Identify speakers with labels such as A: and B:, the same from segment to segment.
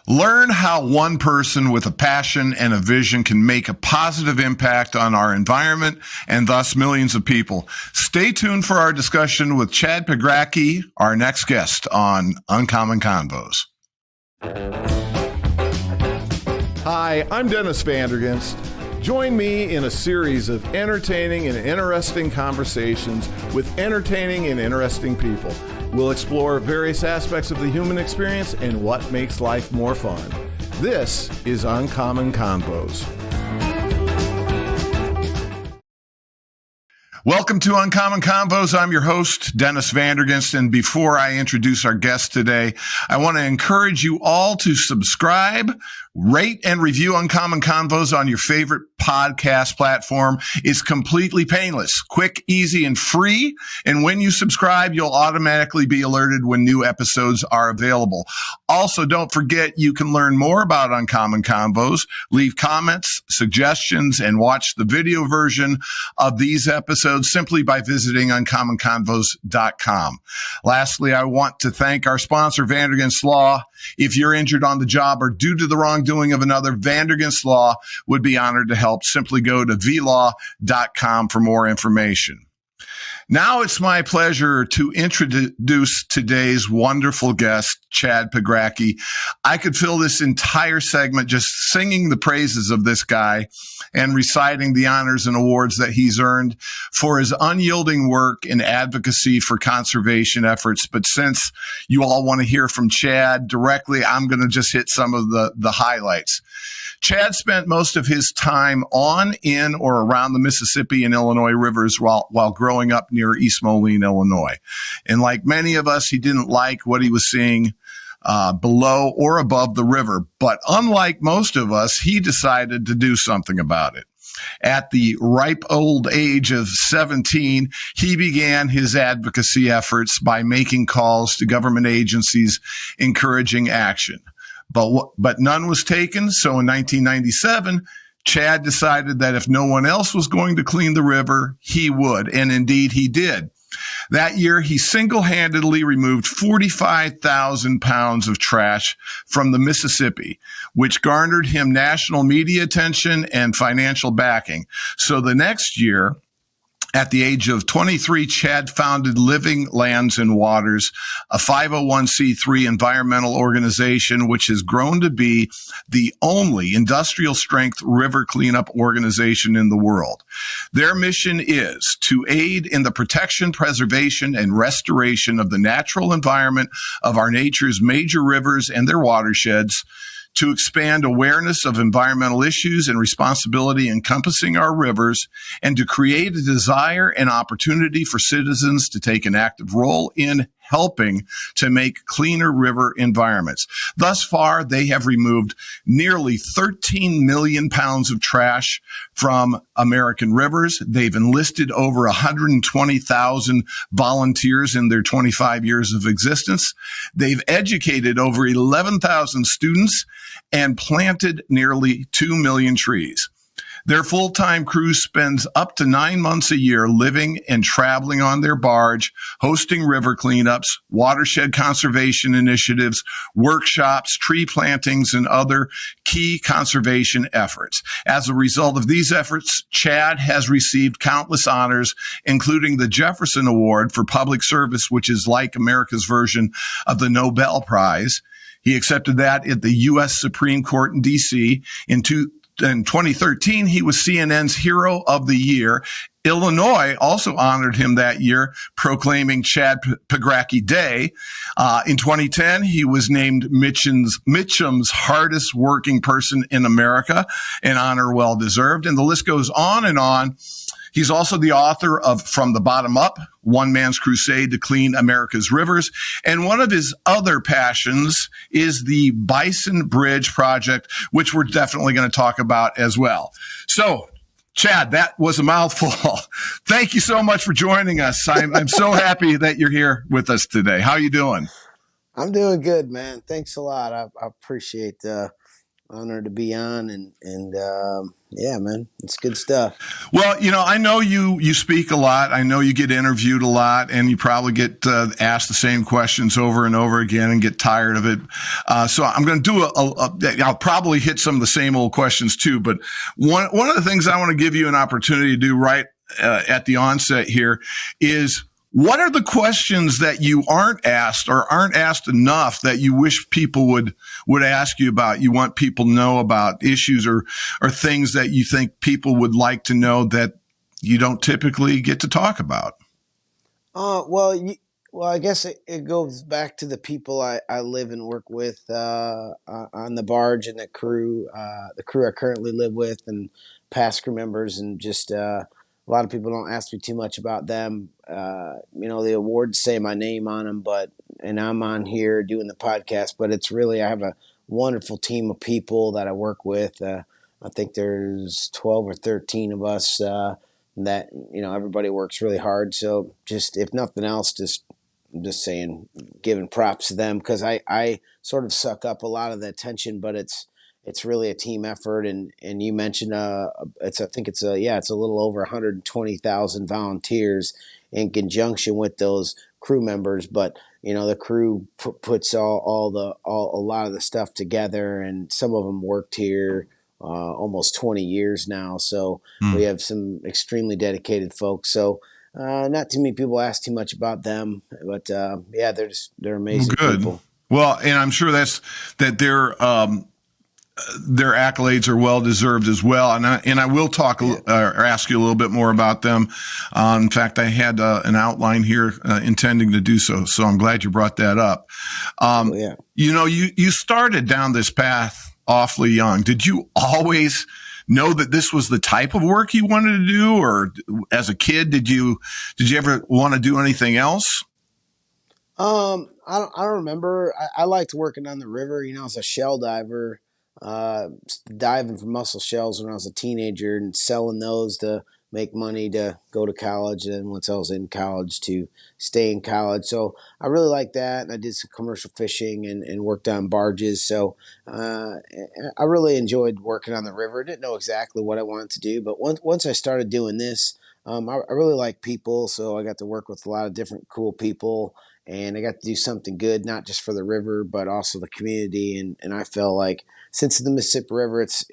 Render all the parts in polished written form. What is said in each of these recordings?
A: Learn how one person with a passion and a vision can make a positive impact on our environment and thus millions of people. Stay tuned for our discussion with Chad Pregracke, our next guest on Uncommon Convos.
B: Hi, I'm Dennis Vandergenst. Join me in a series of entertaining and interesting conversations with entertaining and interesting people. We'll explore various aspects of the human experience and what makes life more fun. This is Uncommon Convos.
A: Welcome to Uncommon Convos. I'm your host, Dennis Vandergenst, and before I introduce our guest today, I want to encourage you all to subscribe, rate, and review Uncommon Convos on your favorite podcast platform. It's completely painless, quick, easy, and free. And when you subscribe, you'll automatically be alerted when new episodes are available. Also, don't forget you can learn more about Uncommon Convos, leave comments, suggestions, and watch the video version of these episodes simply by visiting uncommonconvos.com. Lastly, I want to thank our sponsor, Vandergenst Law. If you're injured on the job or due to the wrongdoing of another, Vandergenst Law would be honored to help. Simply go to vlaw.com for more information. Now it's my pleasure to introduce today's wonderful guest, Chad Pregracke. I could fill this entire segment just singing the praises of this guy and reciting the honors and awards that he's earned for his unyielding work in advocacy for conservation efforts. But since you all want to hear from Chad directly, I'm going to just hit some of the highlights. Chad spent most of his time on, in, or around the Mississippi and Illinois rivers while growing up near East Moline, Illinois. And like many of us, he didn't like what he was seeing below or above the river. But unlike most of us, he decided to do something about it. At the ripe old age of 17, he began his advocacy efforts by making calls to government agencies encouraging action. But none was taken. So in 1997, Chad decided that if no one else was going to clean the river, he would. And indeed, he did. That year, he single-handedly removed 45,000 pounds of trash from the Mississippi, which garnered him national media attention and financial backing. So the next year, at the age of 23, Chad founded Living Lands and Waters, a 501c3 environmental organization which has grown to be the only industrial-strength river cleanup organization in the world. Their mission is to aid in the protection, preservation, and restoration of the natural environment of our nature's major rivers and their watersheds, to expand awareness of environmental issues and responsibility encompassing our rivers, and to create a desire and opportunity for citizens to take an active role in helping to make cleaner river environments. Thus far, they have removed nearly 13 million pounds of trash from American rivers. They've enlisted over 120,000 volunteers in their 25 years of existence. They've educated over 11,000 students and planted nearly 2 million trees. Their full-time crew spends up to 9 months a year living and traveling on their barge, hosting river cleanups, watershed conservation initiatives, workshops, tree plantings, and other key conservation efforts. As a result of these efforts, Chad has received countless honors, including the Jefferson Award for Public Service, which is like America's version of the Nobel Prize. He accepted that at the U.S. Supreme Court in D.C. In 2013, he was CNN's Hero of the Year. Illinois also honored him that year, proclaiming Chad Pregracke Day. In 2010, he was named Mitchum's hardest working person in America, an honor well deserved. And the list goes on and on. He's also the author of From the Bottom Up, One Man's Crusade to Clean America's Rivers. And one of his other passions is the Bison Bridge Project, which we're definitely going to talk about as well. So, Chad, that was a mouthful. Thank you so much for joining us. I'm so happy that you're here with us today. How are you doing?
C: I'm doing good, man. Thanks a lot. I appreciate honor to be on, and yeah, man, it's good stuff.
A: Well, I know you speak a lot. I know you get interviewed a lot, and you probably get asked the same questions over and over again and get tired of it. So I'm going to do I'll probably hit some of the same old questions too. But one of the things I want to give you an opportunity to do right at the onset here is, what are the questions that you aren't asked or aren't asked enough that you wish people would ask you about? You want people to know about issues or things that you think people would like to know that you don't typically get to talk about?
C: Well, I guess it goes back to the people I live and work with on the barge, and the crew I currently live with, and past crew members, and just a lot of people don't ask me too much about them. The awards say my name on them, and I'm on here doing the podcast, but it's really, I have a wonderful team of people that I work with. I think there's 12 or 13 of us that, everybody works really hard. So just, if nothing else, I'm just saying, giving props to them, because I sort of suck up a lot of the attention, but it's really a team effort. And you mentioned it's a little over 120,000 volunteers in conjunction with those crew members. But the crew puts a lot of the stuff together, and some of them worked here almost 20 years now. So we have some extremely dedicated folks. So not too many people ask too much about them, but they're amazing people.
A: Well, and I'm sure that their accolades are well deserved as well, and I will talk or ask you a little bit more about them. In fact, I had an outline here intending to do so, so I'm glad you brought that up. You started down this path awfully young. Did you always know that this was the type of work you wanted to do, or as a kid, did you ever want to do anything else?
C: I don't remember. I liked working on the river. I was a shell diver, diving for mussel shells when I was a teenager, and selling those to make money to go to college, and once I was in college to stay in college. So I really liked that, and I did some commercial fishing and worked on barges. So I really enjoyed working on the river. I didn't know exactly what I wanted to do, but once I started doing this, I really like people, so I got to work with a lot of different cool people, and I got to do something good, not just for the river, but also the community. And I felt like, since the Mississippi River, it's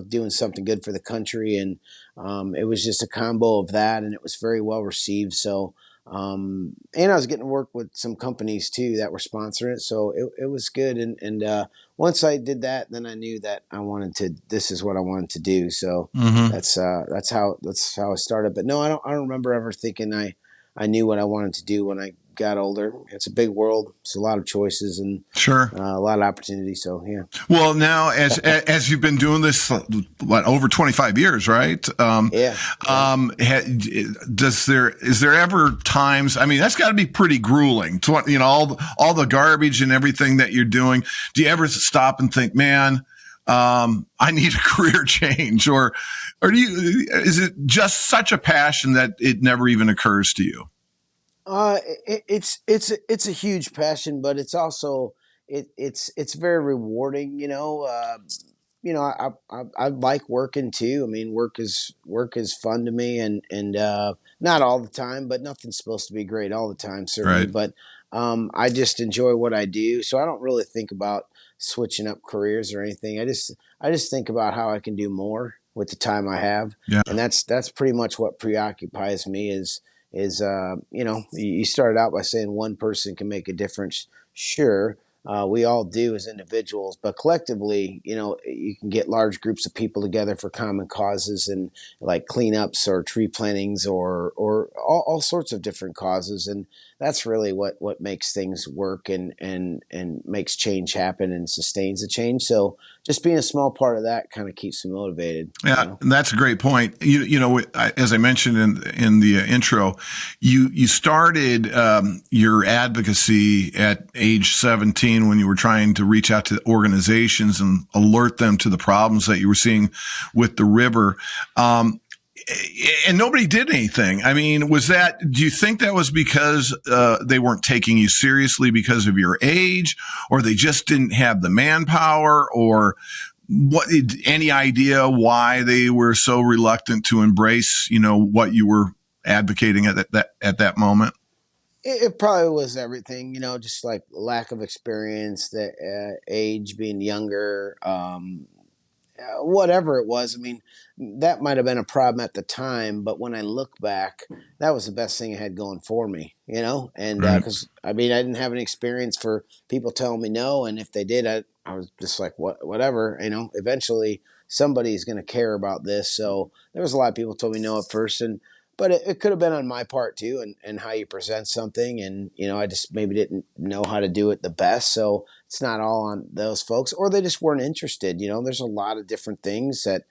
C: doing something good for the country, and it was just a combo of that, and it was very well received. So, and I was getting to work with some companies too that were sponsoring it, so it was good. And once I did that, then I knew that this is what I wanted to do. So that's how I started. But no, I don't remember ever thinking I knew what I wanted to do when I got older. It's a big world. It's a lot of choices, and a lot of opportunity. So yeah.
A: Well, now as you've been doing this, over 25 years, right? Is there ever times? I mean, that's got to be pretty grueling. All the garbage and everything that you're doing. Do you ever stop and think, man, I need a career change, or is it just such a passion that it never even occurs to you?
C: It's a huge passion, but it's also it's very rewarding. I like working too. I mean, work is fun to me, and not all the time, but nothing's supposed to be great all the time, certainly. Right. But I just enjoy what I do, so I don't really think about switching up careers or anything. I just think about how I can do more with the time I have, and that's pretty much what preoccupies me. Is you started out by saying one person can make a difference. Sure, we all do as individuals, but collectively, you can get large groups of people together for common causes, and like cleanups or tree plantings or all sorts of different causes. And that's really what makes things work and makes change happen and sustains the change. So just being a small part of that kind of keeps me motivated.
A: Yeah, that's a great point. As I mentioned in the intro, you started your advocacy at age 17 when you were trying to reach out to organizations and alert them to the problems that you were seeing with the river. And nobody did anything. I mean, do you think that was because they weren't taking you seriously because of your age, or they just didn't have the manpower, or what any idea why they were so reluctant to embrace, what you were advocating at that moment?
C: It probably was everything, just like lack of experience, the age, being younger, whatever it was. I mean, that might have been a problem at the time, but when I look back, that was the best thing I had going for me, and
A: Right.
C: because I mean, I didn't have any experience for people telling me no, and if they did, I was just like, whatever, Eventually, somebody's going to care about this, so there was a lot of people told me no at first, and but it could have been on my part too, and how you present something, and I just maybe didn't know how to do it the best, so it's not all on those folks, or they just weren't interested. There's a lot of different things that,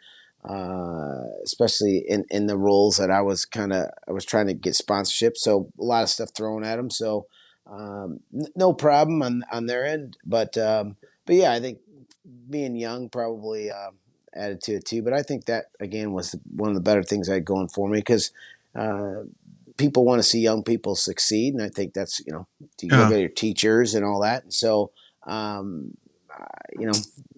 C: especially in the roles that I was trying to get sponsorship, so a lot of stuff thrown at them. So no problem on their end, but yeah, I think being young probably added to it too. But I think that again was one of the better things I had going for me because. Uh, People want to see young people succeed, and I think that's you look
A: Yeah.
C: at your teachers and all that. And so, you know,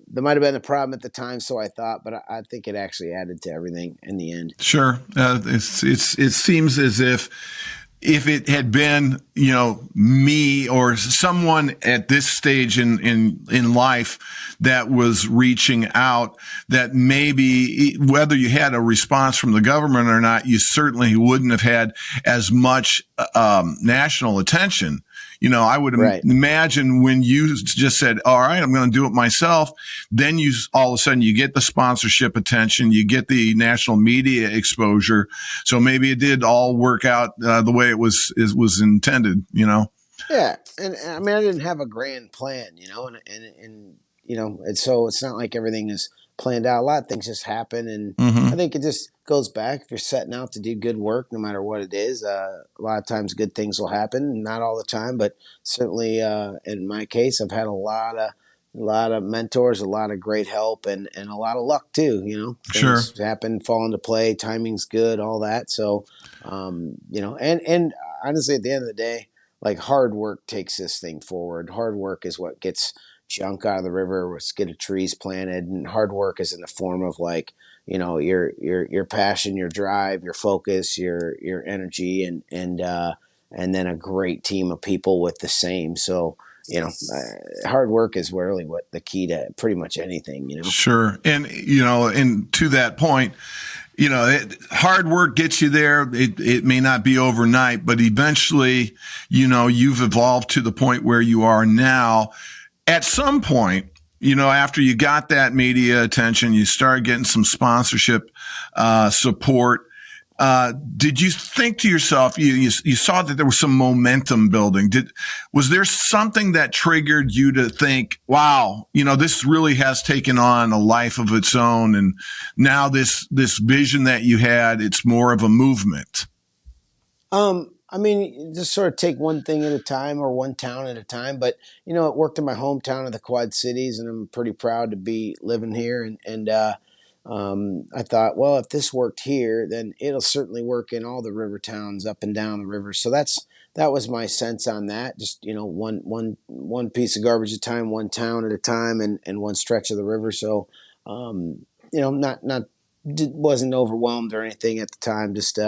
C: there might have been a problem at the time, so I thought, but I think it actually added to everything in the end.
A: Sure. It seems as if it had been, me or someone at this stage in life that was reaching out, that maybe whether you had a response from the government or not, you certainly wouldn't have had as much national attention. I would
C: Right.
A: imagine when you just said, all right, I'm going to do it myself, then all of a sudden you get the sponsorship attention, you get the national media exposure. So maybe it did all work out the way it was intended,
C: Yeah, and I mean, I didn't have a grand plan, and and so it's not like everything is planned out. A lot of things just happen, and I
A: Mm-hmm.
C: think it just goes back. If you're setting out to do good work, no matter what it is, a lot of times good things will happen. Not all the time, but certainly in my case, I've had a lot of mentors, a lot of great help, and a lot of luck too.
A: Sure.
C: Things happen, fall into play, timing's good, all that. So, and honestly, at the end of the day, like hard work takes this thing forward. Hard work is what gets junk out of the river, what get trees planted, and hard work is in the form of like your passion, your drive, your focus, your energy, and then a great team of people with the same. So hard work is really what the key to pretty much anything.
A: Sure. And to that point, hard work gets you there. It may not be overnight, but eventually, you've evolved to the point where you are now. At some point, after you got that media attention, you started getting some sponsorship support. Did you think to yourself, you saw that there was some momentum building? Was there something that triggered you to think, wow, this really has taken on a life of its own, and now this vision that you had, it's more of a movement?
C: I mean, just sort of take one thing at a time or one town at a time. But it worked in my hometown of the Quad Cities, and I'm pretty proud to be living here. And I thought, well, if this worked here, then it'll certainly work in all the river towns up and down the river. So that was my sense on that. Just one piece of garbage at a time, one town at a time, and one stretch of the river. So not wasn't overwhelmed or anything at the time. Just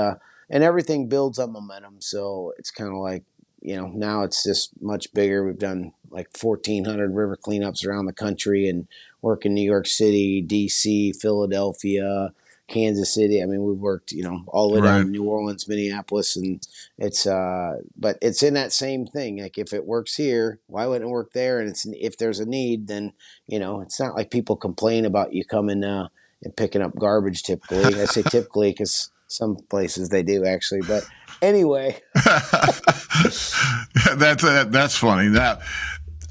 C: and everything builds up momentum. So it's kind of like, now it's just much bigger. We've done like 1,400 river cleanups around the country and work in New York City, DC, Philadelphia, Kansas City. I mean, we've worked, all the way down
A: Right.
C: to New Orleans, Minneapolis, and but it's in that same thing. Like if it works here, why wouldn't it work there? And if there's a need, then, it's not like people complain about you coming, and picking up garbage typically. I say typically because some places they do actually, but anyway.
A: That's funny. That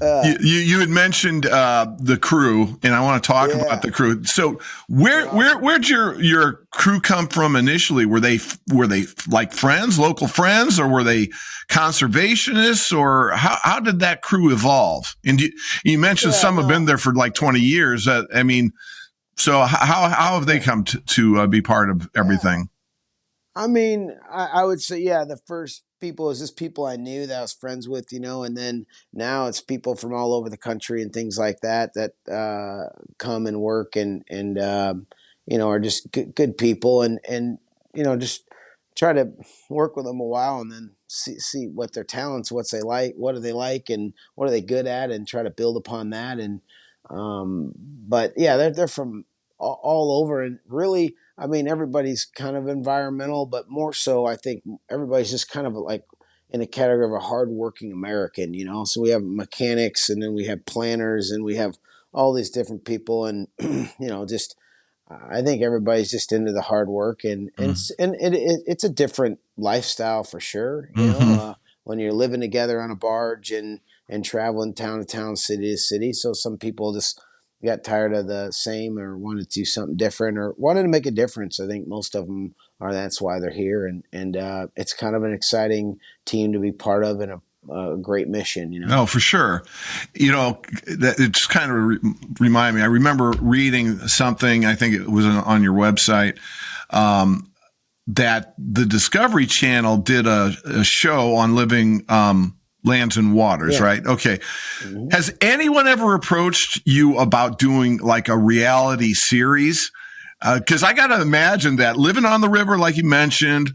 C: Uh,
A: you had mentioned the crew, and I want to talk about
C: yeah,
A: the crew. So
C: they're awesome.
A: where'd your crew come from initially? Were they like friends, local friends, or were they conservationists, or how did that crew evolve? And you mentioned
C: Yeah,
A: some have been
C: no,
A: there for like 20 years. I mean, so how have they come to be part of
C: yeah.
A: everything?
C: I mean, I would say, yeah, the first people, it's just people I knew that I was friends with, and then now it's people from all over the country and things like that that come and work and are just good people and just try to work with them a while and then see what their talents, what do they like, and what are they good at, and try to build upon that. And but yeah, they're from all over, and really, I mean, everybody's kind of environmental, but more so, I think everybody's just kind of like in a category of a hardworking American. So we have mechanics, and then we have planners, and we have all these different people, and just I think everybody's just into the hard work, and it's a different lifestyle for sure.
A: Mm-hmm.
C: When you're living together on a barge and traveling town to town, city to city. So some people just got tired of the same or wanted to do something different or wanted to make a difference. I think most of them are. That's why they're here, and it's kind of an exciting team to be part of and a great mission.
A: No, for sure. It's kind of remind me. I remember reading something. I think it was on your website. That the Discovery Channel did a show on living lands and waters,
C: Yeah.
A: right? Okay.
C: Mm-hmm.
A: Has anyone ever approached you about doing like a reality series? Because I got to imagine that living on the river, like you mentioned,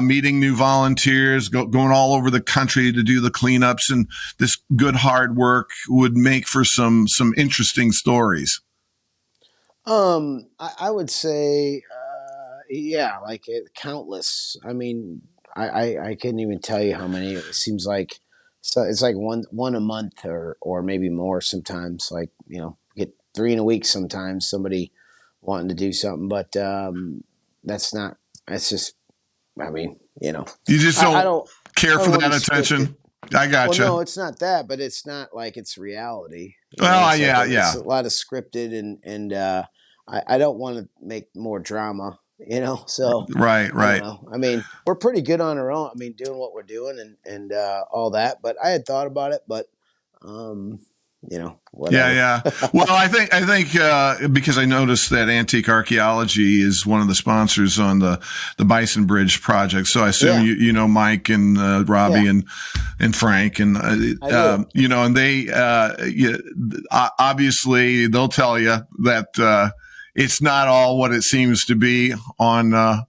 A: meeting new volunteers, going all over the country to do the cleanups and this good hard work would make for some interesting stories.
C: I would say, yeah, like countless. I mean, I couldn't even tell you how many. It seems like so it's like one a month or maybe more sometimes. Like get three in a week sometimes. Somebody wanting to do something, but that's not. That's just. I mean,
A: You just
C: I
A: don't care for that attention. I gotcha.
C: Well, no, it's not that, but it's not like it's reality.
A: Well,
C: It's like
A: yeah.
C: it's a lot of scripted, and I don't want to make more drama. So
A: Right.
C: I don't know. I mean, we're pretty good on our own. I mean, doing what we're doing and all that. But I had thought about it, but um, whatever.
A: Yeah. Well, I think because I noticed that Antique Archaeology is one of the sponsors on the Bison Bridge project. So I assume you know Mike and Robbie and Frank and and they obviously they'll tell you that it's not all what it seems to be on the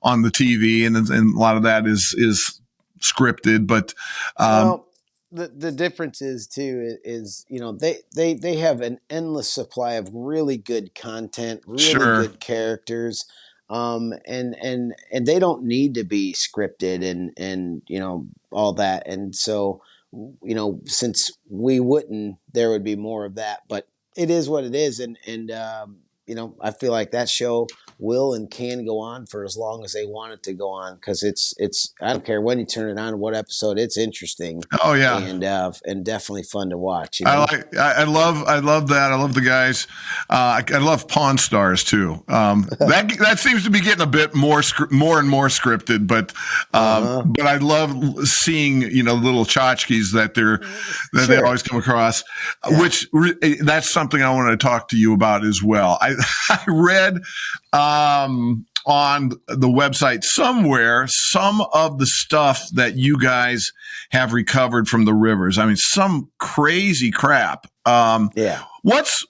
A: TV, and a lot of that is scripted, but.
C: Well, the difference is too is they have an endless supply of really good content, really
A: Sure.
C: good characters, and they don't need to be scripted and all that. And so since we wouldn't, there would be more of that. But it is what it is, and I feel like that show will and can go on for as long as they want it to go on, because it's I don't care when you turn it on, what episode, it's interesting.
A: Oh yeah,
C: and definitely fun to watch.
A: I love that. I love the guys. I love Pawn Stars too. That seems to be getting a bit more and more scripted, but I love seeing little tchotchkes that they always come across. Yeah. Which that's something I want to talk to you about as well. I read on the website somewhere some of the stuff that you guys have recovered from the rivers. I mean, some crazy crap. What's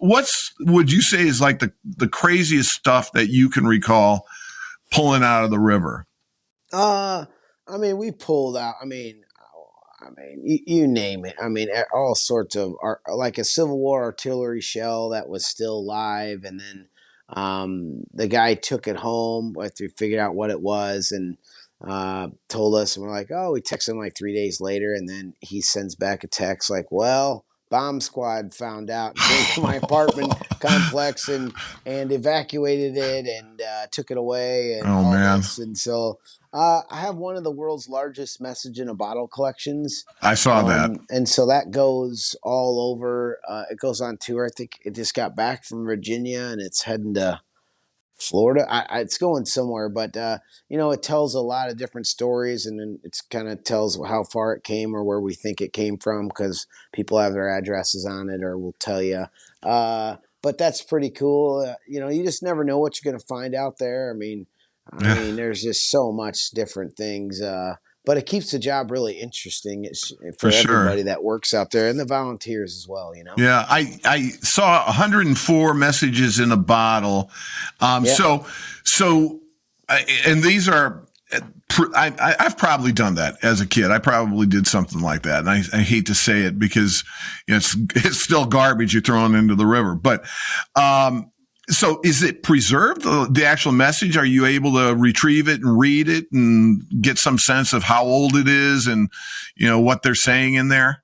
A: would you say is like the craziest stuff that you can recall pulling out of the river?
C: I mean, we pulled out. I mean, you name it. I mean, all sorts of like a Civil War artillery shell that was still live, and then the guy took it home after he figured out what it was and told us, and we're like, oh, we texted him like 3 days later, and then he sends back a text like, well, bomb squad found out, came to my apartment complex and evacuated it and took it away and all this. And so I have one of the world's largest message in a bottle collections.
A: I saw that.
C: And so that goes all over. It goes on tour. I think it just got back from Virginia and it's heading to Florida. It's going somewhere, but it tells a lot of different stories, and then it's kind of tells how far it came or where we think it came from, because people have their addresses on it or will tell you. But that's pretty cool. You just never know what you're going to find out there. I mean, there's just so much different things. but it keeps the job really interesting for
A: For sure.
C: everybody that works out there and the volunteers as well.
A: Yeah, I saw 104 messages in a bottle.
C: Yeah.
A: And these are. I've probably done that as a kid. I probably did something like that, and I hate to say it because it's still garbage you're throwing into the river. But so is it preserved, the actual message? Are you able to retrieve it and read it and get some sense of how old it is and what they're saying in there?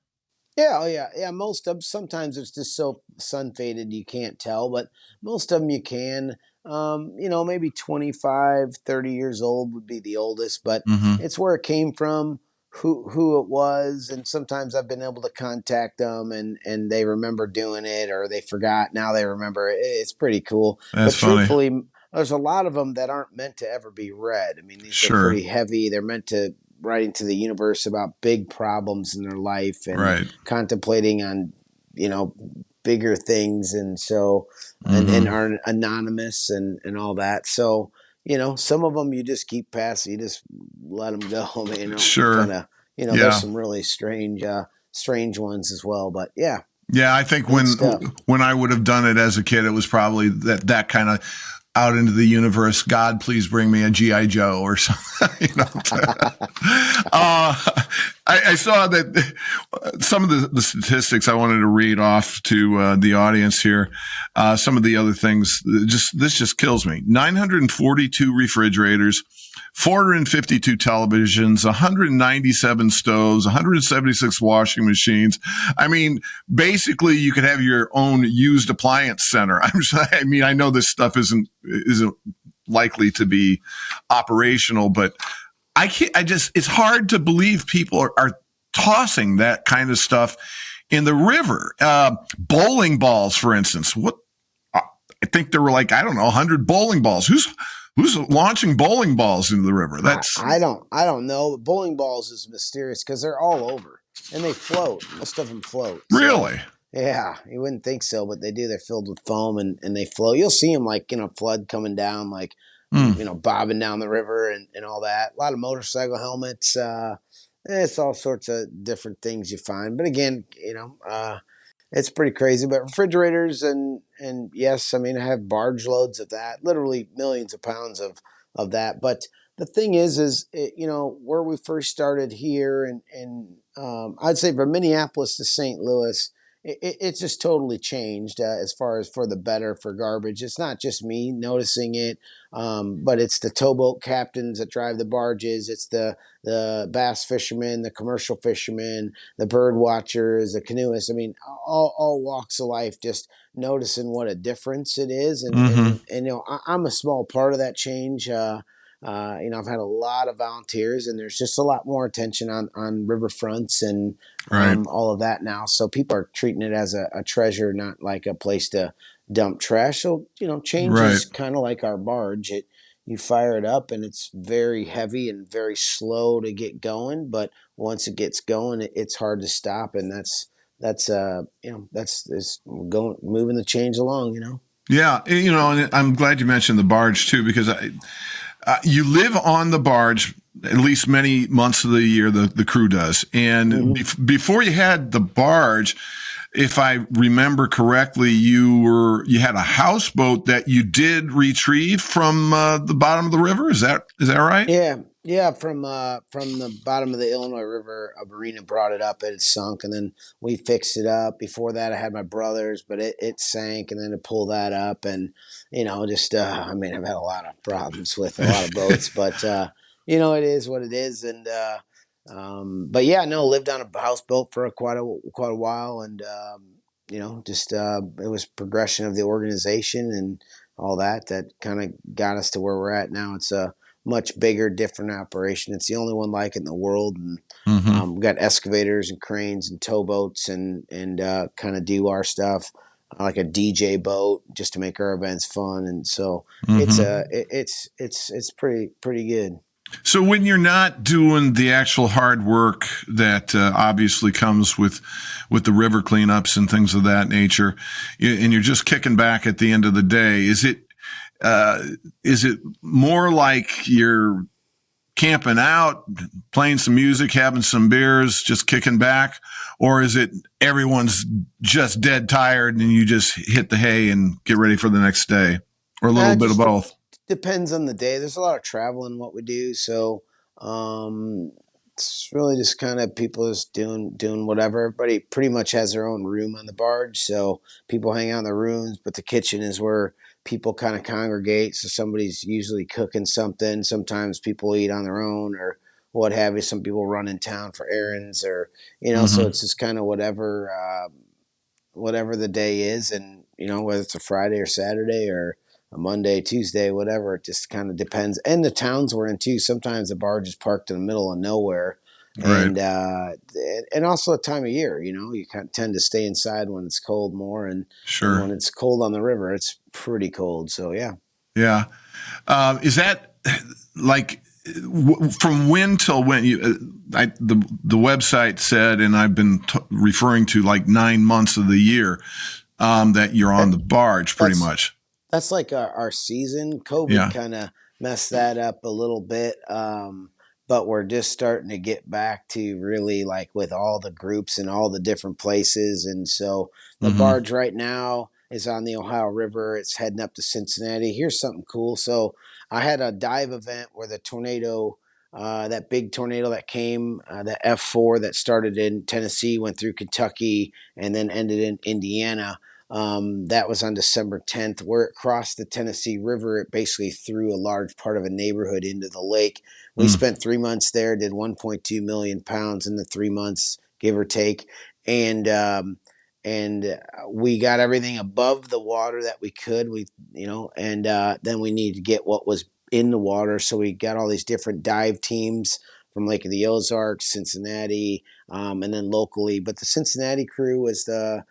C: Yeah, oh yeah. Most of sometimes it's just so sun faded you can't tell, but most of them you can. Maybe 25, 30 years old would be the oldest, but
A: Mm-hmm.
C: it's where it came from, who it was, and sometimes I've been able to contact them and they remember doing it or they forgot. Now they remember it. It's pretty cool.
A: That's
C: But
A: funny.
C: truthfully, there's a lot of them that aren't meant to ever be read. I mean, these are
A: Sure.
C: pretty heavy. They're meant to write into the universe about big problems in their life and
A: Right.
C: contemplating on, bigger things. And so, and are anonymous and all that. So, some of them you just keep passing, you just let them go.
A: Sure.
C: Kind of,
A: Yeah.
C: there's some really strange ones as well. But yeah.
A: Yeah, I think
C: Good stuff.
A: when I would have done it as a kid, it was probably that kind of out into the universe. God, please bring me a G.I. Joe or something. I saw that some of the statistics I wanted to read off to the audience here. Some of the other things, this just kills me. 942 refrigerators, 452 televisions, 197 stoves, 176 washing machines. I mean, basically, you could have your own used appliance center. I know this stuff isn't likely to be operational, but it's hard to believe people are tossing that kind of stuff in the river. Bowling balls, for instance. I think there were 100 bowling balls. Who's launching bowling balls into the river?
C: I don't know. But bowling balls is mysterious because they're all over and they float. Most of them float. So,
A: really.
C: yeah, you wouldn't think so, but they do. They're filled with foam and they float. You'll see them flood coming down, bobbing down the river and all that. A lot of motorcycle helmets. It's all sorts of different things you find. But again, it's pretty crazy. But refrigerators and yes, I have barge loads of that, literally millions of pounds of that. But the thing is where we first started here and I'd say from Minneapolis to St. Louis, it's just totally changed as far as for the better for garbage. It's not just me noticing it, but it's the towboat captains that drive the barges. It's the bass fishermen, the commercial fishermen, the bird watchers, the canoeists. All walks of life just noticing what a difference it is. And I'm a small part of that change. I've had a lot of volunteers and there's just a lot more attention on riverfronts and all of that now. So people are treating it as a treasure, not like a place to dump trash. So, change is kind of like our barge. You fire it up and it's very heavy and very slow to get going. But once it gets going, it's hard to stop. And that's moving the change along,
A: Yeah. And I'm glad you mentioned the barge too, because you live on the barge at least many months of the year, the crew does. And before you had the barge, if I remember correctly, you had a houseboat that you did retrieve from the bottom of the river. Is that right?
C: Yeah. From the bottom of the Illinois River, a marina brought it up. It had sunk, and then we fixed it up. Before that, I had my brother's, but it sank, and then to pull that up, and I've had a lot of problems with a lot of boats, but it is what it is, and but yeah, no, lived on a houseboat for quite a while, and it was progression of the organization and all that kind of got us to where we're at now. It's a much bigger, different operation. It's the only one like it in the world, and we've got excavators and cranes and towboats and kind of do our stuff like a DJ boat just to make our events fun, and so it's pretty good.
A: So when you're not doing the actual hard work that obviously comes with the river cleanups and things of that nature, and you're just kicking back at the end of the day, is it more like you're camping out, playing some music, having some beers, just kicking back? Or is it everyone's just dead tired and you just hit the hay and get ready for the next day? Or a little bit of both?
C: Depends on the day. There's a lot of travel in what we do, so it's really just kind of people just doing whatever. Everybody pretty much has their own room on the barge, so people hang out in the rooms, but the kitchen is where people kind of congregate. So somebody's usually cooking something. Sometimes people eat on their own or what have you. Some people run in town for errands, or so it's just kind of whatever the day is, and whether it's a Friday or Saturday or a Monday, Tuesday, whatever. It just kind of depends. And the towns we're in too. Sometimes the barge is parked in the middle of nowhere,
A: Right.
C: and also the time of year. You kind of tend to stay inside when it's cold more, and
A: Sure.
C: when it's cold on the river, it's pretty cold. So yeah.
A: Yeah. Is that like from when till when? The website said, and I've been referring to like 9 months of the year that you're on the barge pretty much.
C: That's like our season. COVID kind of messed that up a little bit. But we're just starting to get back to really like with all the groups and all the different places. And so the barge right now is on the Ohio River. It's heading up to Cincinnati. Here's something cool. So I had a dive event where the tornado, that big tornado that came, the F4 that started in Tennessee, went through Kentucky, and then ended in Indiana. That was on December 10th, where it crossed the Tennessee River. It basically threw a large part of a neighborhood into the lake. We spent 3 months there, did 1.2 million pounds in the 3 months, give or take. And we got everything above the water that we could. Then we needed to get what was in the water. So we got all these different dive teams from Lake of the Ozarks, Cincinnati, and then locally. But the Cincinnati crew was the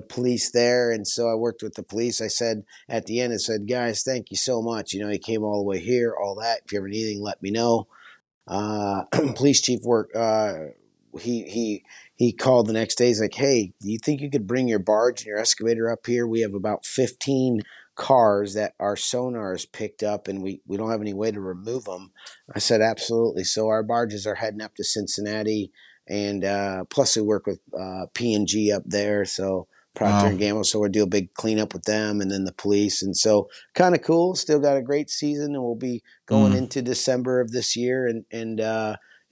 C: police there. And so I worked with the police. I said at the end, guys, thank you so much. You came all the way here, all that. If you ever need anything, let me know. Police chief he called the next day. He's like, hey, do you think you could bring your barge and your excavator up here? We have about 15 cars that our sonar has picked up, and we don't have any way to remove them. I said, absolutely. So our barges are heading up to Cincinnati, and plus we work with P&G up there, so Procter and Gamble. So we'll do a big cleanup with them, and then the police. And so kind of cool. Still got a great season, and we'll be going into December of this year, and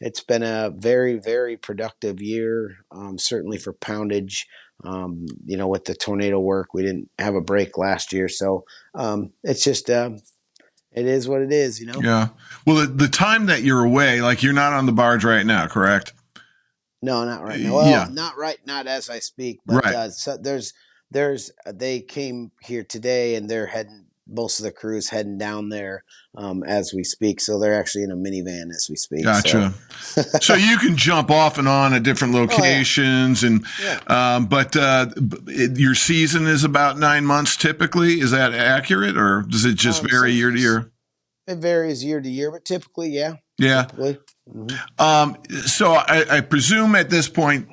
C: it's been a very, very productive year, certainly for poundage. With the tornado work, we didn't have a break last year. So it's just, it is what it is,
A: Yeah. Well, the time that you're away, like you're not on the barge right now, correct?
C: No, not right now. Well, not as I speak, but
A: right.
C: So they came here today, and they're heading. Most of the crew's heading down there as we speak. So they're actually in a minivan as we speak.
A: Gotcha. So you can jump off and on at different locations, but your season is about 9 months typically. Is that accurate, or does it just vary year to year?
C: It varies year to year, but typically, yeah.
A: Yeah.
C: Typically.
A: So I presume at this point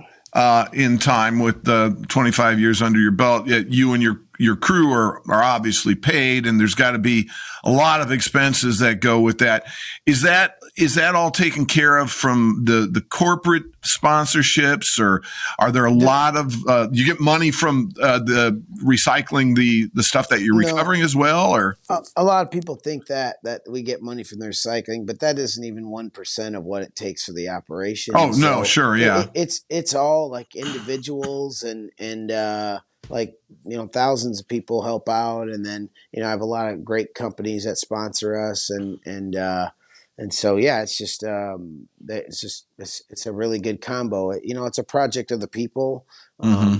A: in time, with the 25 years under your belt, you and your crew are obviously paid, and there's got to be a lot of expenses that go with that. Is that all taken care of from the corporate sponsorships, or are there a lot of you get money from the recycling the stuff that you're recovering as well? Or
C: a lot of people think that we get money from the recycling, but that isn't even 1% of what it takes for the operation.
A: Oh, no, sure, yeah.
C: It's all like individuals and thousands of people help out, and then I have a lot of great companies that sponsor us, and so it's just it's a really good combo. It's a project of the people. I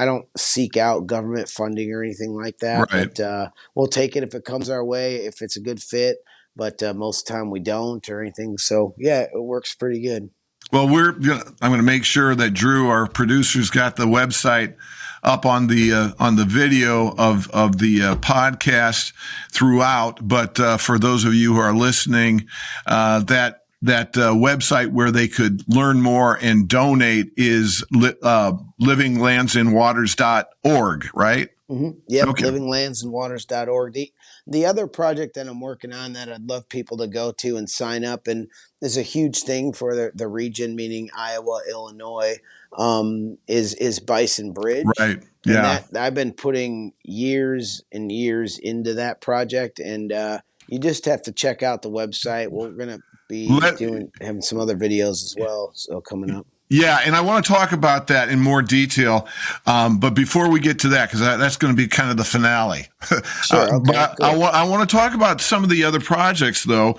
C: don't seek out government funding or anything like that,
A: right.
C: But we'll take it if it comes our way, if it's a good fit. But most of the time we don't or anything. So it works pretty good.
A: Well, I'm going to make sure that Drew, our producer's got the website up on the video of the podcast throughout. But for those of you who are listening, that website where they could learn more and donate is livinglandsinwaters.org, right?
C: Mm-hmm. Yep,
A: Okay.
C: livinglandsandwaters.org. The other project that I'm working on that I'd love people to go to and sign up, and is a huge thing for the region, meaning Iowa, Illinois, is Bison Bridge.
A: Right.
C: And
A: Yeah.
C: that I've been putting years and years into that project, and you just have to check out the website. We're gonna be
A: Let,
C: having some other videos as well, so coming up.
A: Yeah, and I want to talk about that in more detail. But before we get to that, because that's going to be kind of the finale.
C: Sure. Okay.
A: But
C: Cool.
A: I want to talk about some of the other projects, though,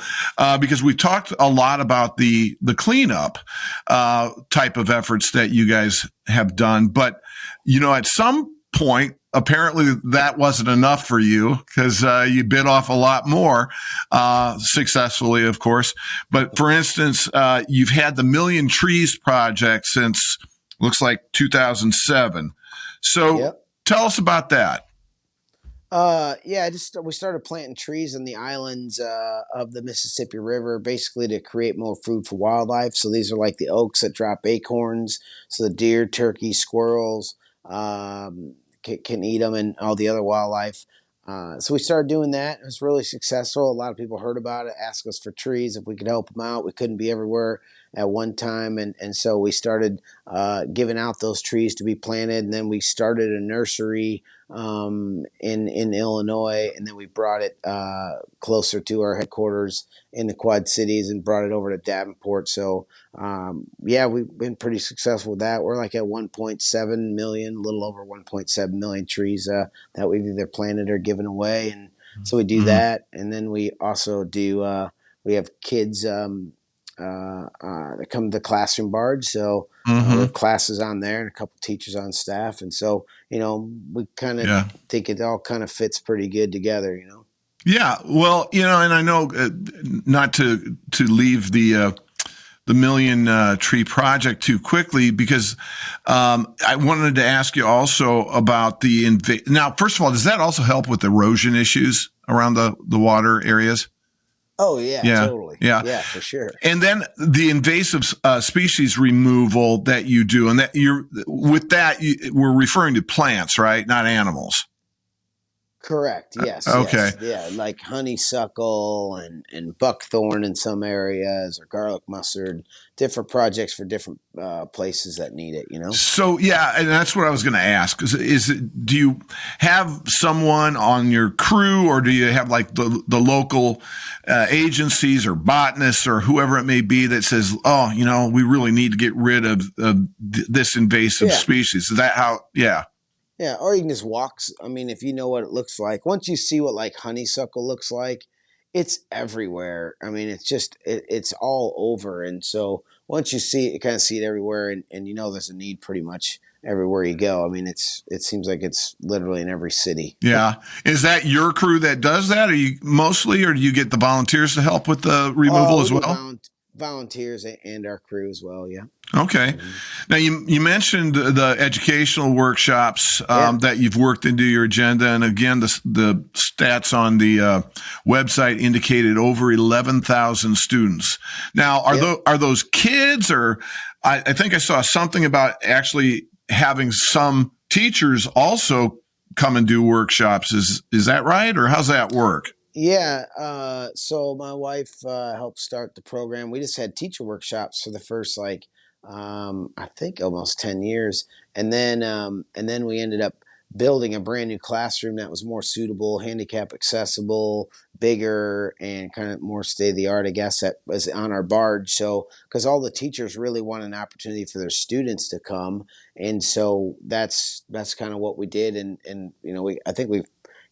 A: because we've talked a lot about the cleanup type of efforts that you guys have done. But, at some point, apparently that wasn't enough for you, because you bit off a lot more, successfully, of course. But for instance, you've had the Million Trees project since looks like 2007. So
C: Yep.
A: Tell us about that.
C: Yeah, we started planting trees on the islands of the Mississippi River, basically to create more food for wildlife. So these are like the oaks that drop acorns, so the deer, turkey, squirrels can eat them, and all the other wildlife. So we started doing that. It was really successful. A lot of people heard about it, asked us for trees if we could help them out. We couldn't be everywhere at one time, and so we started giving out those trees to be planted. And then we started a nursery in Illinois, and then we brought it closer to our headquarters in the Quad Cities and brought it over to Davenport. So yeah, we've been pretty successful with that. We're like at 1.7 million, a little over 1.7 million trees that we've either planted or given away, and so we do that. And then we also do we have kids that come to the classroom barge, so we have classes on there and a couple teachers on staff, and so we kind of think it all kind of fits pretty good together.
A: Yeah, well, and I know not to leave the Million Tree project too quickly, because I wanted to ask you also about now. First of all, does that also help with erosion issues around the water areas?
C: Oh yeah, totally. Yeah, for sure.
A: And then the invasive species removal that you do, and that we're referring to plants, right? Not animals.
C: Correct. Yes.
A: Okay.
C: Yes. Yeah, like honeysuckle and buckthorn in some areas, or garlic mustard. Different projects for different places that need it.
A: So yeah, and that's what I was going to ask. Do you have someone on your crew, or do you have like the local agencies or botanists or whoever it may be that says, oh, we really need to get rid of this invasive species? Is that how? Yeah.
C: Yeah, or you can just walk. I mean, if you know what it looks like, once you see what like honeysuckle looks like, it's everywhere. I mean, it's all over. And so once you see it, you kind of see it everywhere, and there's a need pretty much everywhere you go. I mean, it seems like it's literally in every city.
A: Yeah. Is that your crew that does that? Are you mostly, or do you get the volunteers to help with the removal as well?
C: Volunteers and our crew as well. Yeah.
A: Okay. Now you mentioned the educational workshops that you've worked into your agenda, and again, the stats on the website indicated over 11,000 students. Now, are those kids, or I think I saw something about actually having some teachers also come and do workshops. Is that right, or how's that work?
C: Yeah. So my wife helped start the program. We just had teacher workshops for the first I think almost 10 years. And then we ended up building a brand new classroom that was more suitable, handicap accessible, bigger, and kind of more state of the art, I guess, that was on our barge. So, because all the teachers really want an opportunity for their students to come. And so that's kind of what we did. And I think we've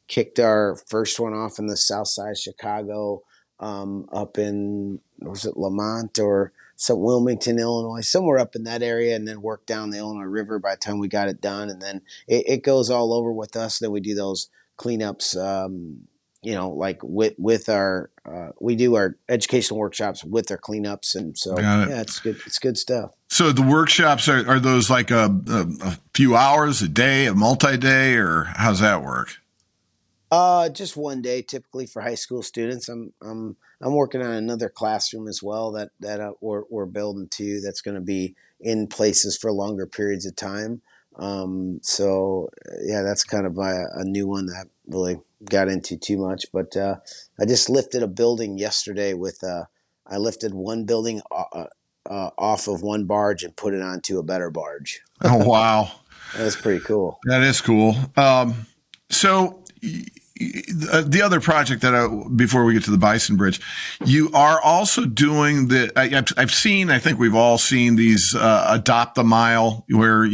C: kicked our first one off in the south side of Chicago, up in, was it Lamont or Wilmington, Illinois, somewhere up in that area, and then worked down the Illinois River by the time we got it done. And then it goes all over with us. Then we do those cleanups, like with our, we do our educational workshops with our cleanups. And so, yeah, it's good. It's good stuff.
A: So the workshops, are those like a few hours a day, a multi-day, or how's that work?
C: Just one day, typically for high school students. I'm working on another classroom as well that we're building too. That's going to be in places for longer periods of time. Yeah, that's kind of a new one that I really got into too much. But I just lifted a building yesterday I lifted one building off of one barge and put it onto a better barge.
A: Oh, wow.
C: That was pretty cool.
A: That is cool. So the other project before we get to the Bison Bridge, you are also doing I've seen, I think we've all seen these, adopt a mile where,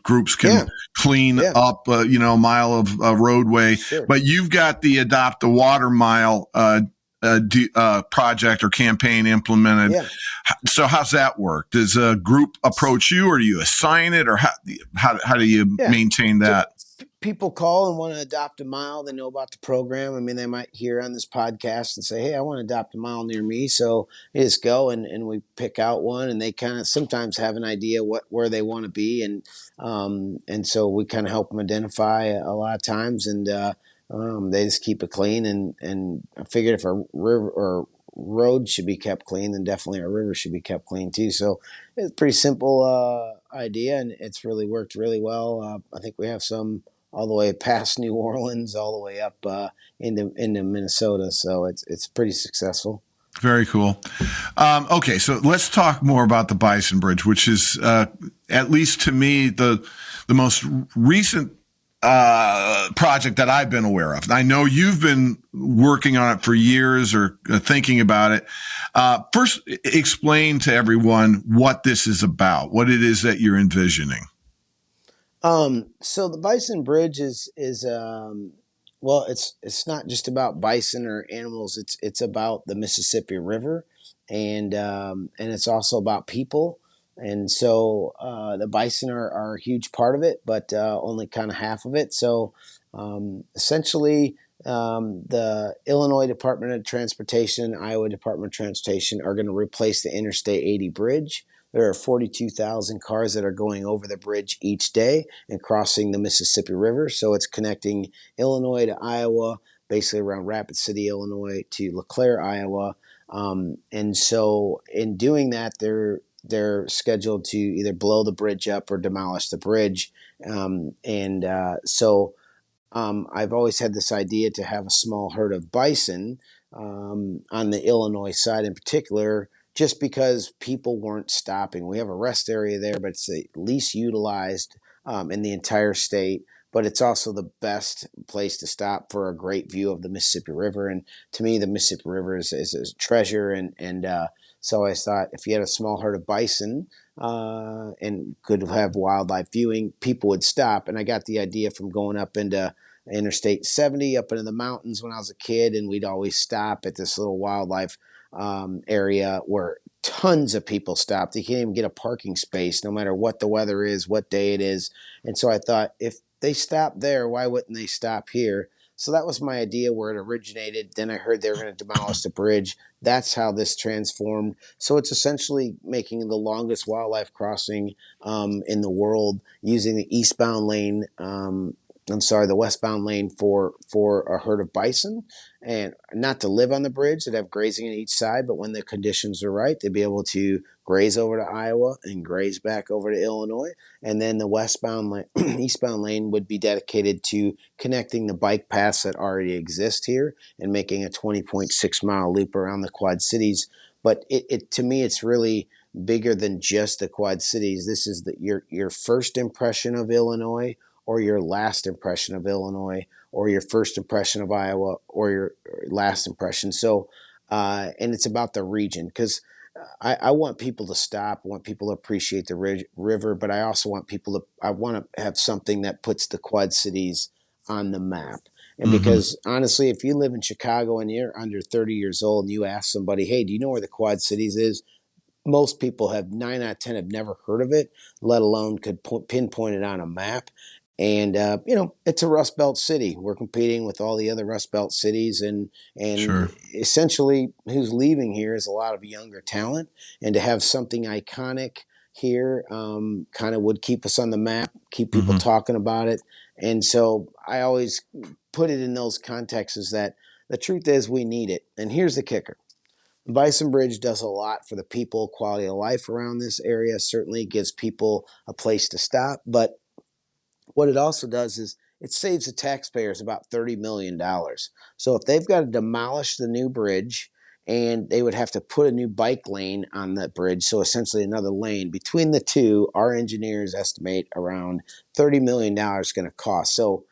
A: groups can clean up, a mile of roadway,
C: Sure.
A: but you've got the adopt a water mile, project or campaign implemented.
C: Yeah.
A: So how's that work? Does a group approach you, or do you assign it, or how do you maintain that?
C: People call and want to adopt a mile. They know about the program. I mean, they might hear on this podcast and say, "Hey, I want to adopt a mile near me." So they just go and we pick out one, and they kind of sometimes have an idea where they want to be, and so we kind of help them identify a lot of times, and they just keep it clean. And I figured if a river or road should be kept clean, then definitely our river should be kept clean too. So it's a pretty simple idea, and it's really worked really well. I think we have some all the way past New Orleans, all the way up into Minnesota. So it's pretty successful.
A: Very cool. Okay, so let's talk more about the Bison Bridge, which is, at least to me, the most recent project that I've been aware of. I know you've been working on it for years or thinking about it. First, explain to everyone what this is about, what it is that you're envisioning.
C: So the Bison Bridge is well, it's not just about bison or animals. It's about the Mississippi River, and it's also about people. And so the bison are a huge part of it, but only kind of half of it. So essentially, the Illinois Department of Transportation, Iowa Department of Transportation are going to replace the Interstate 80 bridge. There are 42,000 cars that are going over the bridge each day and crossing the Mississippi River. So it's connecting Illinois to Iowa, basically around Rapid City, Illinois, to LeClaire, Iowa. And so in doing that, they're scheduled to either blow the bridge up or demolish the bridge. I've always had this idea to have a small herd of bison on the Illinois side in particular, just because people weren't stopping. We have a rest area there, but it's the least utilized in the entire state. But it's also the best place to stop for a great view of the Mississippi River. And to me, the Mississippi River is a treasure. So I thought if you had a small herd of bison and could have wildlife viewing, people would stop. And I got the idea from going up into Interstate 70 up into the mountains when I was a kid, and we'd always stop at this little wildlife area where tons of people stopped. You can't even get a parking space no matter what the weather is, what day it is. And so I thought, if they stop there, why wouldn't they stop here? So that was my idea where it originated. Then I heard they were going to demolish the bridge. That's how this transformed. So it's essentially making the longest wildlife crossing in the world using the the westbound lane for a herd of bison, and not to live on the bridge. They'd have grazing on each side, but when the conditions are right, they'd be able to graze over to Iowa and graze back over to Illinois. And then the eastbound lane would be dedicated to connecting the bike paths that already exist here and making a 20.6 mile loop around the Quad Cities. But to me, it's really bigger than just the Quad Cities. This is your first impression of Illinois, or your last impression of Illinois, or your first impression of Iowa, or your last impression. So, and it's about the region, because I want people to stop. I want people to appreciate the river, but I also want I want to have something that puts the Quad Cities on the map. And because honestly, if you live in Chicago and you're under 30 years old and you ask somebody, "Hey, do you know where the Quad Cities is?" Most people 9 out of 10 have never heard of it, let alone could pinpoint it on a map. And it's a Rust Belt city. We're competing with all the other Rust Belt cities, and
A: Sure.
C: essentially, who's leaving here is a lot of younger talent. And to have something iconic here, kind of would keep us on the map, keep people talking about it, And so I always put it in those contexts is that the truth is we need it. And here's the kicker. Bison Bridge does a lot for the people, quality of life around this area. Certainly gives people a place to stop. But what it also does is it saves the taxpayers about $30 million. So if they've got to demolish the new bridge and they would have to put a new bike lane on that bridge, so essentially another lane, between the two, our engineers estimate around $30 million going to cost. So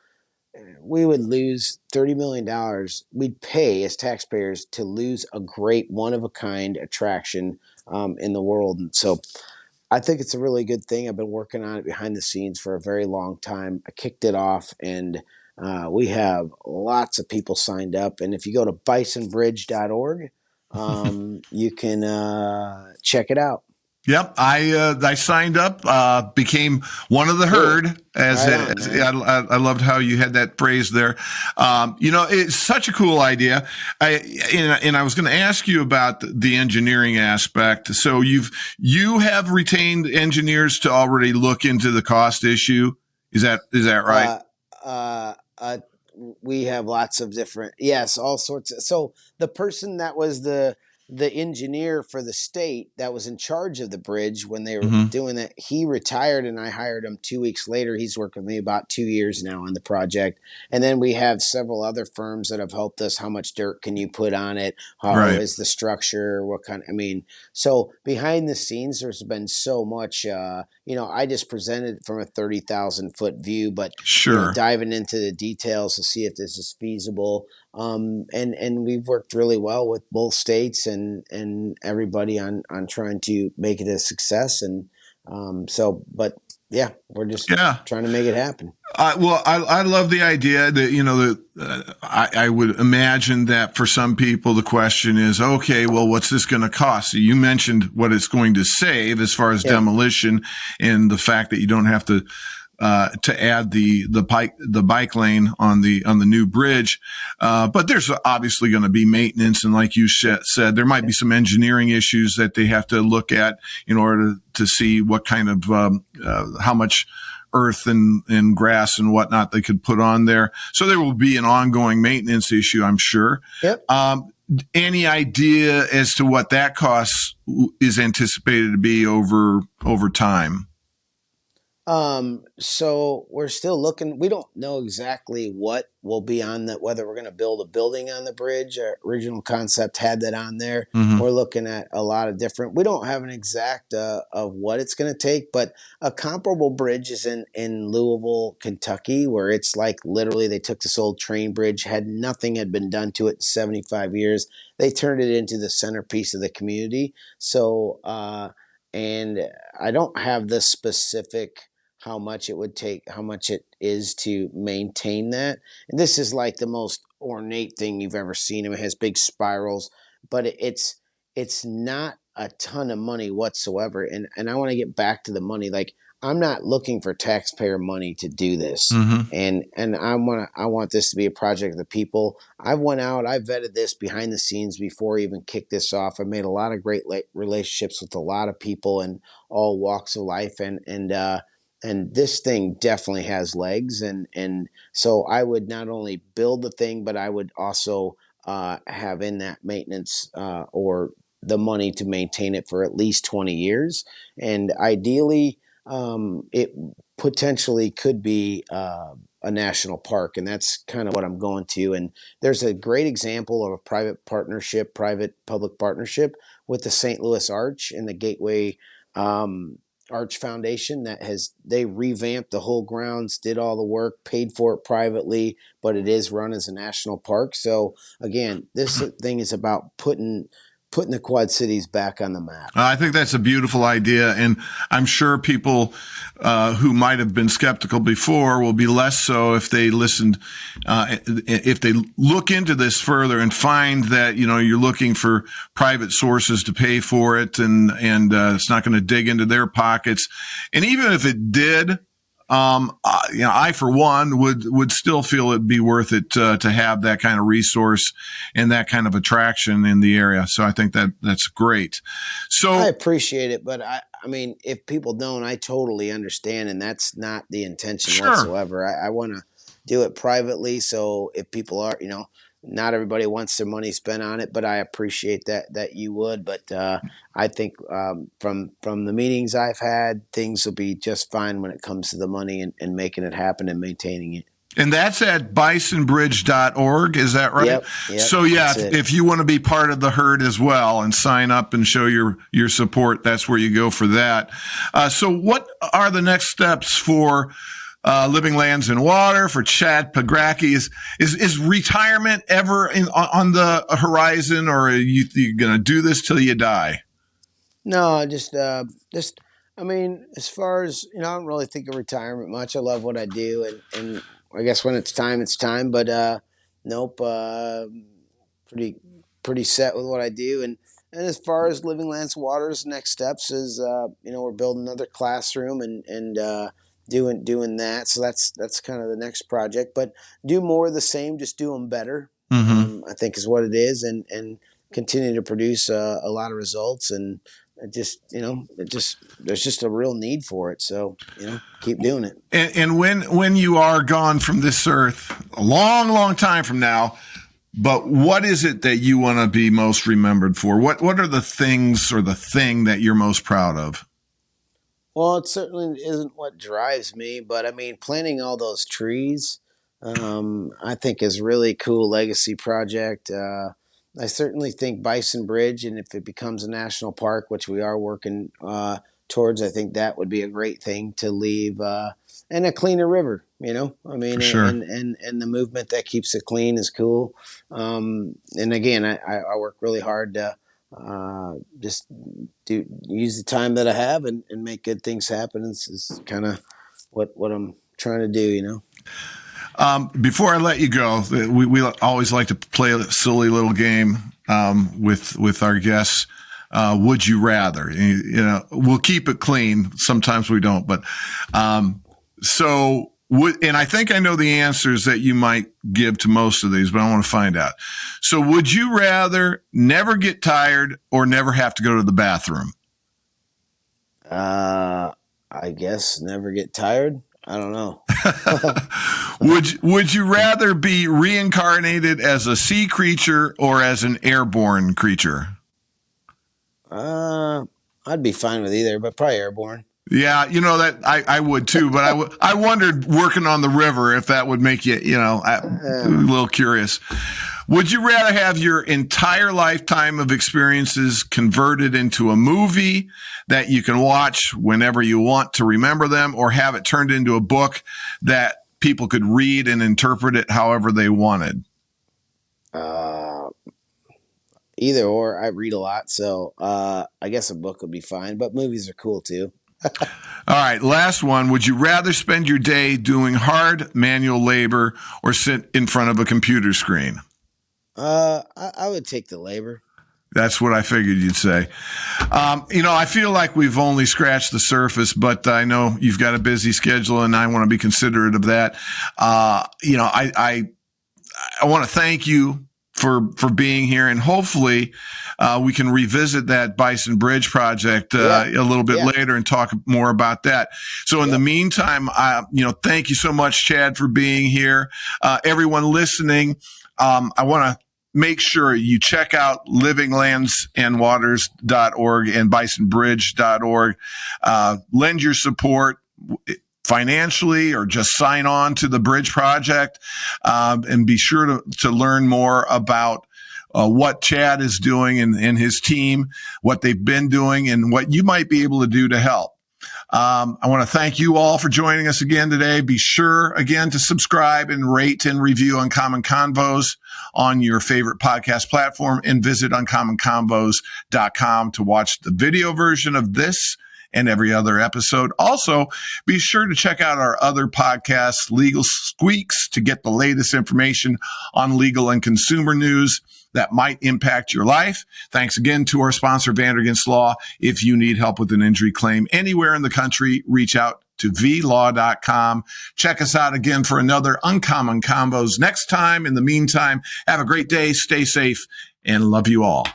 C: we would lose $30 million. We'd pay as taxpayers to lose a great one-of-a-kind attraction in the world. And so I think it's a really good thing. I've been working on it behind the scenes for a very long time. I kicked it off, and we have lots of people signed up. And if you go to bisonbridge.org, you can check it out.
A: Yep, I signed up, became one of the herd. I loved how you had that phrase there. It's such a cool idea. I was going to ask you about the engineering aspect. So you have retained engineers to already look into the cost issue. Is that right?
C: We have lots of different, all sorts of. So the person that was the engineer for the state that was in charge of the bridge when they were doing that, he retired, and I hired him 2 weeks later. He's worked with me about 2 years now on the project. And then we have several other firms that have helped us. How much dirt can you put on it? How is the structure? So behind the scenes, there's been so much, I just presented from a 30,000 foot view, but diving into the details to see if this is feasible. And we've worked really well with both states and everybody on trying to make it a success. And we're just trying to make it happen.
A: I love the idea that, I would imagine that for some people, the question is, okay, well, what's this going to cost? So you mentioned what it's going to save as far as demolition and the fact that you don't have to add the bike lane on the new bridge. But there's obviously going to be maintenance. And like you said, there might be some engineering issues that they have to look at in order to see what kind of, how much earth and grass and whatnot they could put on there. So there will be an ongoing maintenance issue, I'm sure.
C: Yep.
A: Any idea as to what that cost is anticipated to be over time?
C: So we're still looking. We don't know exactly what will be on that, whether we're going to build a building on the bridge. Our original concept had that on there. We're looking at a lot of different, we don't have an exact, of what it's going to take, but a comparable bridge is in Louisville, Kentucky, where it's like literally they took this old train bridge, nothing had been done to it in 75 years. They turned it into the centerpiece of the community. So, and I don't have the specific how much it would take, how much it is to maintain that. And this is like the most ornate thing you've ever seen. It has big spirals, but it's not a ton of money whatsoever. And I want to get back to the money. Like, I'm not looking for taxpayer money to do this. And I want this to be a project of the people. I vetted this behind the scenes before I even kicked this off. I made a lot of great relationships with a lot of people in all walks of life. And this thing definitely has legs. And so I would not only build the thing, but I would also have in that maintenance or the money to maintain it for at least 20 years. And ideally, it potentially could be a national park. And that's kind of what I'm going to. And there's a great example of a private-public partnership with the St. Louis Arch and the Gateway Arch Foundation they revamped the whole grounds, did all the work, paid for it privately, but it is run as a national park. So again, this thing is about putting the Quad Cities back on the map.
A: I think that's a beautiful idea. And I'm sure people who might have been skeptical before will be less so if they listened, if they look into this further and find that, you're looking for private sources to pay for it and it's not going to dig into their pockets. And even if it did, I, for one, would still feel it'd be worth it to have that kind of resource and that kind of attraction in the area. So I think that's great. So
C: I appreciate it, but I mean, if people don't, I totally understand, and that's not the intention
A: Sure.
C: whatsoever. I want to do it privately, so if people are, not everybody wants their money spent on it, but I appreciate that you would. But I think from the meetings I've had, things will be just fine when it comes to the money and making it happen and maintaining it.
A: And that's at bisonbridge.org. Is that right?
C: Yep,
A: So, yeah, if you want to be part of the herd as well and sign up and show your support, that's where you go for that. So what are the next steps for Living Lands and Water, for Chad Pregracke? Is retirement ever on the horizon, or are you going to do this till you die?
C: No, just I mean, as far as I don't really think of retirement much. I love what I do, and I guess when it's time, it's time. But nope, pretty set with what I do. And as far as Living Lands Waters, next steps is we're building another classroom and doing that. So that's kind of the next project. But do more of the same, just do them better.
A: Mm-hmm.
C: I think is what it is, and continue to produce a lot of results. And there's just a real need for it. So, keep doing it.
A: And when you are gone from this earth, a long, long time from now, but what is it that you want to be most remembered for? What are the things or the thing that you're most proud of?
C: Well, it certainly isn't what drives me, but I mean, planting all those trees, I think is a really cool legacy project. I certainly think Bison Bridge, and if it becomes a national park, which we are working towards, I think that would be a great thing to leave, and a cleaner river. I mean,
A: sure.
C: and the movement that keeps it clean is cool. And again, I work really hard to just use the time that I have and make good things happen. Is kind of what I'm trying to do.
A: Before I let you go, we always like to play a silly little game with our guests. Would you rather? We'll keep it clean. Sometimes we don't, but and I think I know the answers that you might give to most of these, but I want to find out. So, would you rather never get tired or never have to go to the bathroom?
C: I guess never get tired. I don't know.
A: Would you rather be reincarnated as a sea creature or as an airborne creature?
C: I'd be fine with either, but probably airborne.
A: Yeah, that I would too, but I wondered working on the river if that would make you, a little curious. Would you rather have your entire lifetime of experiences converted into a movie that you can watch whenever you want to remember them, or have it turned into a book that people could read and interpret it however they wanted?
C: Either or. I read a lot, so I guess a book would be fine, but movies are cool too.
A: All right, last one. Would you rather spend your day doing hard manual labor or sit in front of a computer screen?
C: I would take the labor.
A: That's what I figured you'd say. I feel like we've only scratched the surface, but I know you've got a busy schedule, and I want to be considerate of that. I want to thank you for being here, and hopefully we can revisit that Bison Bridge project a little bit later and talk more about that. So in the meantime, thank you so much, Chad, for being here. Everyone listening, I want to make sure you check out livinglandsandwaters.org and bisonbridge.org. Lend your support financially or just sign on to the Bridge Project, and be sure to learn more about what Chad is doing and his team, what they've been doing, and what you might be able to do to help. I want to thank you all for joining us again today. Be sure, again, to subscribe and rate and review Uncommon Convos on your favorite podcast platform, and visit uncommonconvos.com to watch the video version of this and every other episode. Also, be sure to check out our other podcasts, Legal Squeaks, to get the latest information on legal and consumer news that might impact your life. Thanks again to our sponsor, Vandergast Law. If you need help with an injury claim anywhere in the country, reach out to vlaw.com. Check us out again for another Uncommon Convos next time. In the meantime, have a great day, stay safe, and love you all.